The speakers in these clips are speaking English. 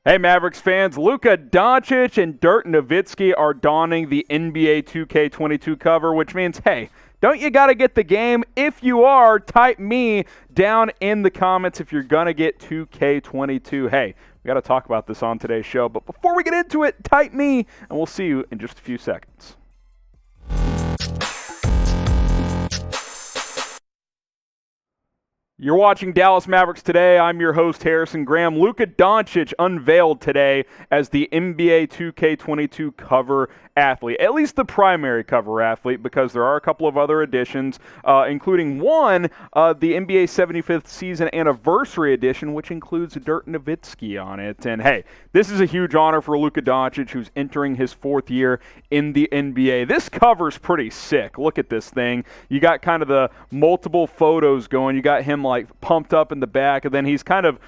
Hey Mavericks fans, Luka Doncic and Dirk Nowitzki are donning the NBA 2K22 cover, which means, hey, don't you got to get the game? If you are, type me down in the comments if you're going to get 2K22. Hey, we got to talk about this on today's show, but before we get into it, type me, and we'll see you in just a few seconds. You're watching Dallas Mavericks Today. I'm your host, Harrison Graham. Luka Doncic unveiled today as the NBA 2K22 cover athlete, at least the primary cover athlete, because there are a couple of other additions, including one, the NBA 75th season anniversary edition, which includes Dirk Nowitzki on it. And hey, this is a huge honor for Luka Doncic, who's entering his fourth year in the NBA. This cover's pretty sick. Look at this thing. You got kind of the multiple photos going. You got him like pumped up in the back, and then he's kind of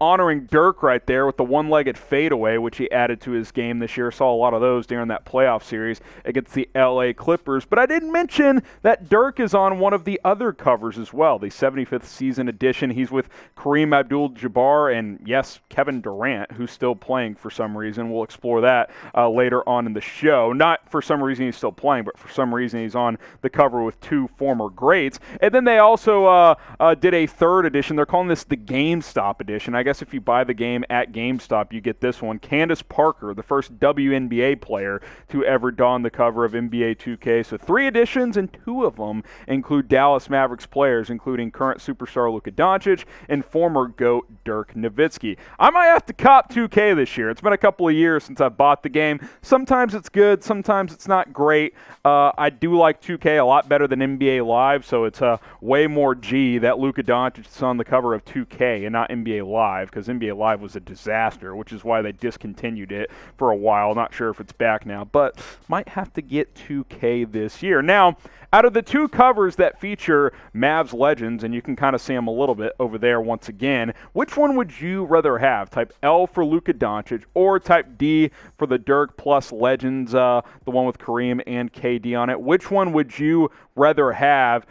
honoring Dirk right there with the one-legged fadeaway, which he added to his game this year. Saw a lot of those during that playoff series against the LA Clippers. But I didn't mention that Dirk is on one of the other covers as well, the 75th season edition. He's with Kareem Abdul-Jabbar and, yes, Kevin Durant, who's still playing for some reason. We'll explore that later on in the show. Not for some reason he's still playing, but for some reason he's on the cover with two former greats. And then they also did a third edition. They're calling this the GameStop edition. I guess if you buy the game at GameStop, you get this one. Candace Parker, the first WNBA player to ever don the cover of NBA 2K. So 3 editions, and 2 of them include Dallas Mavericks players, including current superstar Luka Doncic and former GOAT Dirk Nowitzki. I might have to cop 2K this year. It's been a couple of years since I bought the game. Sometimes it's good, sometimes it's not great. I do like 2K a lot better than NBA Live, so it's way more G that Luka Doncic is on the cover of 2K and not NBA Live, because NBA Live was a disaster, which is why they discontinued it for a while. Not sure if it's back now, but might have to get 2K this year. Now, out of the 2 covers that feature Mavs legends, and you can kind of see them a little bit over there once again, which one would you rather have? Type L for Luka Doncic or type D for the Dirk plus legends, the one with Kareem and KD on it. Which one would you rather have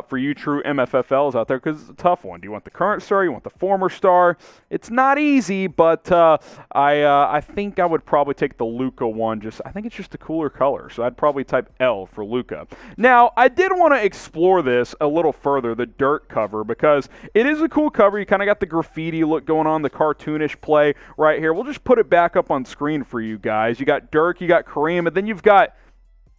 for you true MFFLs out there? Because it's a tough one. Do you want the current star? You want the former star? It's not easy, but I think I would probably take the Luka one. I think it's just a cooler color, so I'd probably type L for Luka. Now, I did want to explore this a little further, the Dirk cover, because it is a cool cover. You kind of got the graffiti look going on, the cartoonish play right here. We'll just put it back up on screen for you guys. You got Dirk, you got Kareem, and then you've got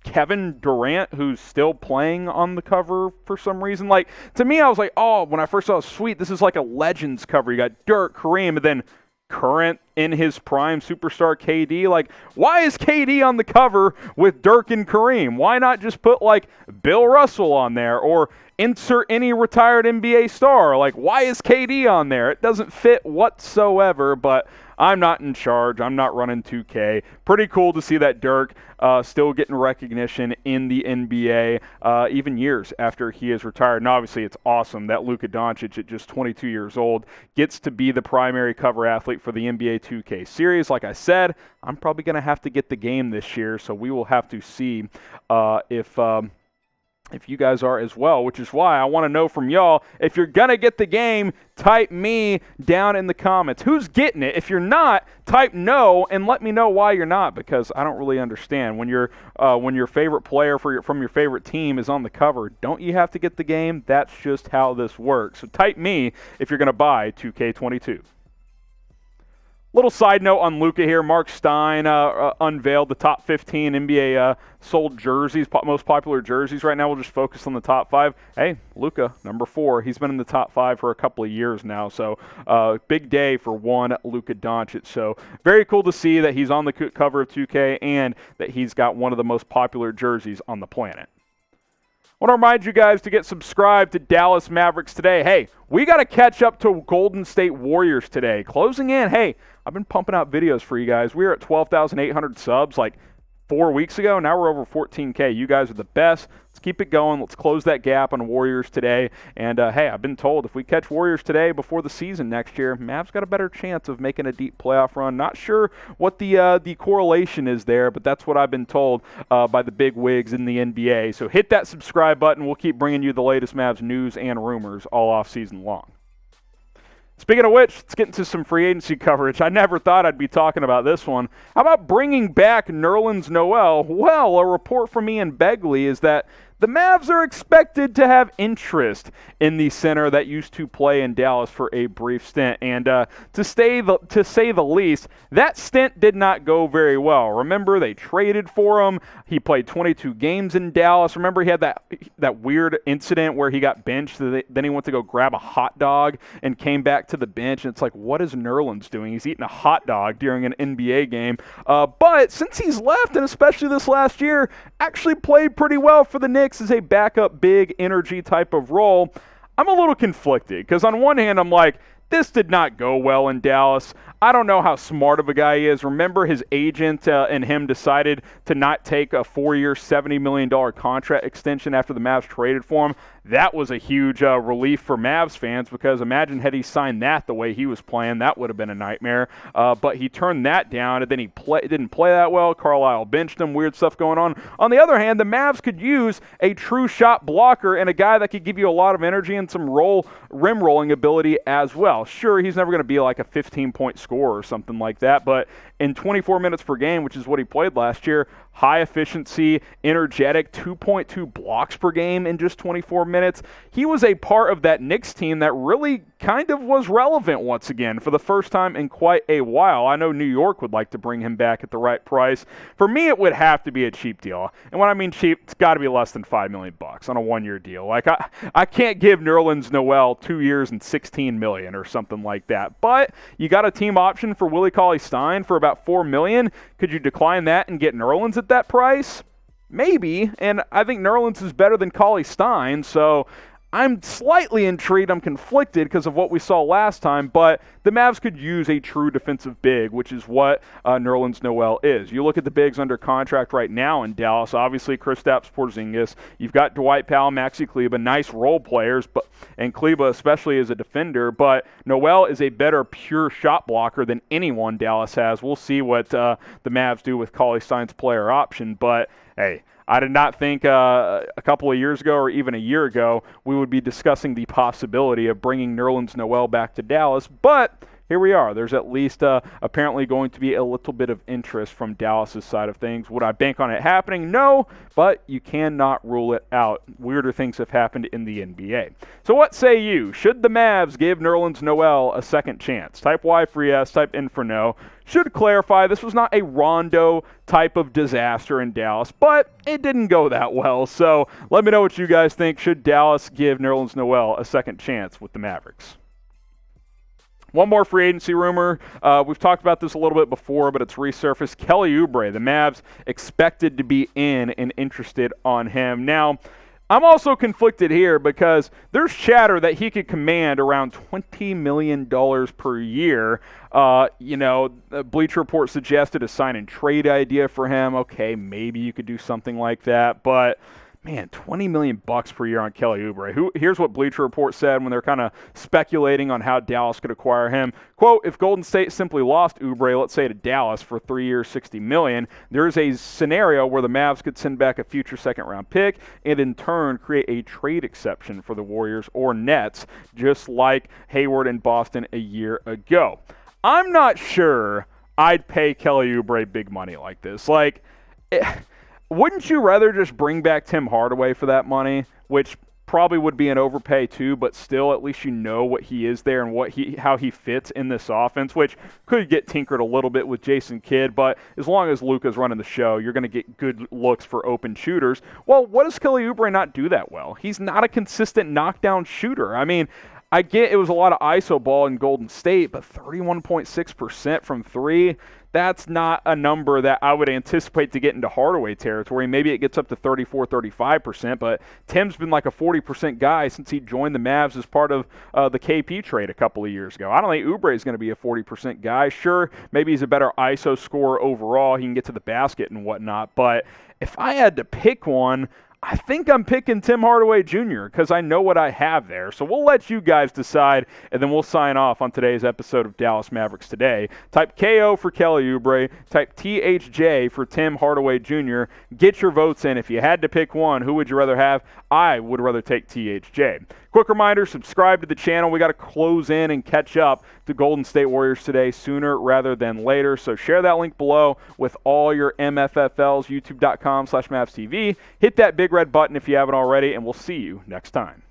Kevin Durant, who's still playing on the cover for some reason. Like, to me, I was like, oh, when I first saw it, sweet, this is like a Legends cover. You got Dirk, Kareem, and then current in his prime superstar KD. Like, why is KD on the cover with Dirk and Kareem? Why not just put like Bill Russell on there or insert any retired NBA star? Like, why is KD on there? It doesn't fit whatsoever, but I'm not in charge. I'm not running 2K. Pretty cool to see that Dirk still getting recognition in the NBA, even years after he is retired. And obviously, it's awesome that Luka Doncic, at just 22 years old, gets to be the primary cover athlete for the NBA 2K series. Like I said, I'm probably going to have to get the game this year, so we will have to see if you guys are as well, which is why I want to know from y'all, if you're going to get the game, type me down in the comments. Who's getting it? If you're not, type no and let me know why you're not, because I don't really understand. When your favorite player from your favorite team is on the cover, don't you have to get the game? That's just how this works. So type me if you're going to buy 2K22. Little side note on Luka here. Mark Stein unveiled the top 15 NBA sold jerseys, most popular jerseys right now. We'll just focus on the top 5. Hey, Luka, number 4. He's been in the top 5 for a couple of years now. So big day for one Luka Doncic. So very cool to see that he's on the cover of 2K and that he's got one of the most popular jerseys on the planet. I want to remind you guys to get subscribed to Dallas Mavericks Today. Hey, we got to catch up to Golden State Warriors today. Closing in. Hey, I've been pumping out videos for you guys. We were at 12,800 subs like 4 weeks ago. Now we're over 14K. You guys are the best. Let's keep it going. Let's close that gap on Warriors today. And, hey, I've been told if we catch Warriors today before the season next year, Mavs got a better chance of making a deep playoff run. Not sure what the correlation is there, but that's what I've been told by the big wigs in the NBA. So hit that subscribe button. We'll keep bringing you the latest Mavs news and rumors all off season long. Speaking of which, let's get into some free agency coverage. I never thought I'd be talking about this one. How about bringing back Nerlens Noel? Well, a report from Ian Begley is that the Mavs are expected to have interest in the center that used to play in Dallas for a brief stint. And to say the least, that stint did not go very well. Remember, they traded for him. He played 22 games in Dallas. Remember, he had that weird incident where he got benched. Then he went to go grab a hot dog and came back to the bench. And it's like, what is Nerlens doing? He's eating a hot dog during an NBA game. But since he's left, and especially this last year, actually played pretty well for the Knicks as a backup big energy type of role. I'm a little conflicted because on one hand I'm like, this did not go well in Dallas. I don't know how smart of a guy he is. Remember, his agent and him decided to not take a 4-year, $70 million contract extension after the Mavs traded for him. That was a huge relief for Mavs fans because imagine had he signed that the way he was playing, that would have been a nightmare. But he turned that down, and then he didn't play that well. Carlisle benched him, weird stuff going on. On the other hand, the Mavs could use a true shot blocker and a guy that could give you a lot of energy and some rim rolling ability as well. Sure, he's never going to be like a 15-point scorer or something like that, but in 24 minutes per game, which is what he played last year, high efficiency, energetic, 2.2 blocks per game in just 24 minutes. He was a part of that Knicks team that really kind of was relevant once again for the first time in quite a while. I know New York would like to bring him back at the right price. For me, it would have to be a cheap deal. And when I mean cheap, it's got to be less than $5 million on a one-year deal. Like I can't give Nerlens Noel 2 years and $16 million or something like that. But you got a team option for Willie Cauley-Stein for about $4 million. Could you decline that and get Nerlens at that price? Maybe, and I think Nerlens is better than Cauley-Stein, so I'm slightly intrigued. I'm conflicted because of what we saw last time, but the Mavs could use a true defensive big, which is what Nerlens Noel is. You look at the bigs under contract right now in Dallas, obviously Kristaps Porzingis. You've got Dwight Powell, Maxi Kleber, nice role players, and Kleber especially as a defender, but Noel is a better pure shot blocker than anyone Dallas has. We'll see what the Mavs do with Cauley-Stein's player option, but hey, I did not think a couple of years ago or even a year ago we would be discussing the possibility of bringing Nerlens Noel back to Dallas, but here we are. There's at least apparently going to be a little bit of interest from Dallas's side of things. Would I bank on it happening? No, but you cannot rule it out. Weirder things have happened in the NBA. So what say you? Should the Mavs give Nerlens Noel a second chance? Type Y for yes, type N for no. Should clarify, this was not a Rondo type of disaster in Dallas, but it didn't go that well. So let me know what you guys think. Should Dallas give Nerlens Noel a second chance with the Mavericks? One more free agency rumor. We've talked about this a little bit before, but it's resurfaced. Kelly Oubre, the Mavs expected to be in and interested on him. Now, I'm also conflicted here because there's chatter that he could command around $20 million per year. Bleacher Report suggested a sign and trade idea for him. Okay, maybe you could do something like that, but man, $20 million per year on Kelly Oubre. Here's what Bleacher Report said when they're kind of speculating on how Dallas could acquire him. Quote, if Golden State simply lost Oubre, let's say to Dallas for 3 years, $60 million, there's a scenario where the Mavs could send back a future second-round pick and in turn create a trade exception for the Warriors or Nets, just like Hayward in Boston a year ago. I'm not sure I'd pay Kelly Oubre big money like this. Wouldn't you rather just bring back Tim Hardaway for that money, which probably would be an overpay too, but still at least you know what he is there and how he fits in this offense, which could get tinkered a little bit with Jason Kidd, but as long as Luka's running the show, you're going to get good looks for open shooters. Well, what does Kelly Oubre not do that well? He's not a consistent knockdown shooter. I mean, I get it was a lot of ISO ball in Golden State, but 31.6% from three, that's not a number that I would anticipate to get into Hardaway territory. Maybe it gets up to 34, 35%, but Tim's been like a 40% guy since he joined the Mavs as part of the KP trade a couple of years ago. I don't think Oubre is going to be a 40% guy. Sure, maybe he's a better ISO scorer overall. He can get to the basket and whatnot, but if I had to pick one, I think I'm picking Tim Hardaway Jr. because I know what I have there. So we'll let you guys decide, and then we'll sign off on today's episode of Dallas Mavericks Today. Type KO for Kelly Oubre. Type THJ for Tim Hardaway Jr. Get your votes in. If you had to pick one, who would you rather have? I would rather take THJ. Quick reminder, subscribe to the channel. We got to close in and catch up to Golden State Warriors today sooner rather than later. So share that link below with all your MFFLs, youtube.com/MavsTV. Hit that big red button if you haven't already, and we'll see you next time.